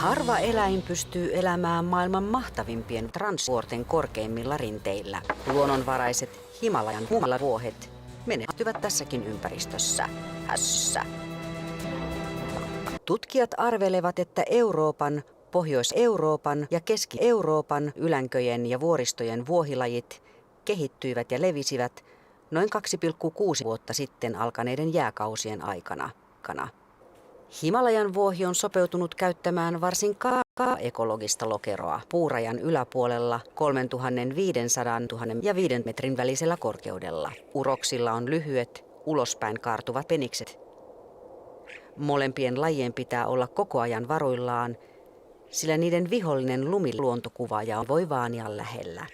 Harva eläin pystyy elämään maailman mahtavimpien transvuorten korkeimmilla rinteillä. Luonnonvaraiset Himalajan vuohet menehtyvät tässäkin ympäristössä. Tutkijat arvelevat, että Euroopan, Pohjois-Euroopan ja Keski-Euroopan ylänköjen ja vuoristojen vuohilajit kehittyivät ja levisivät noin 2,6 vuotta sitten alkaneiden jääkausien aikana. Himalajan vuohi on sopeutunut käyttämään varsin ekologista lokeroa puurajan yläpuolella 3500 000 ja 5 metrin välisellä korkeudella. Uroksilla on lyhyet, ulospäin kaartuvat penikset. Molempien lajien pitää olla koko ajan varuillaan, sillä niiden vihollinen lumiluontokuvaaja voi vaania lähellä.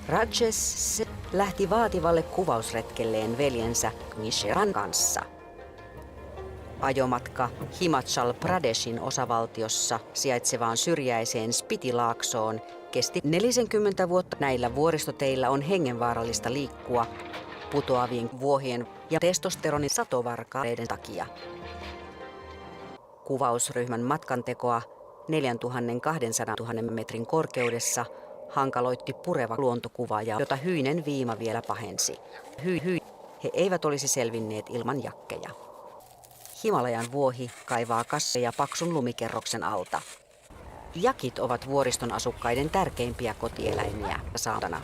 Rajesh lähti vaativalle kuvausretkelleen veljensä Nisheran kanssa. Ajomatka Himachal Pradeshin osavaltiossa sijaitsevaan syrjäiseen Spiti-laaksoon kesti 40 vuotta. Näillä vuoristoteillä on hengenvaarallista liikkua putoavien vuohien ja testosteronin satovarkaiden takia. Kuvausryhmän matkantekoa 4200 000 metrin korkeudessa hankaloitti pureva luontokuvaaja, jota hyinen viima vielä pahensi. He eivät olisi selvinneet ilman jakkeja. Himalajan vuohi kaivaa kasveja paksun lumikerroksen alta. Jakit ovat vuoriston asukkaiden tärkeimpiä kotieläimiä saatana.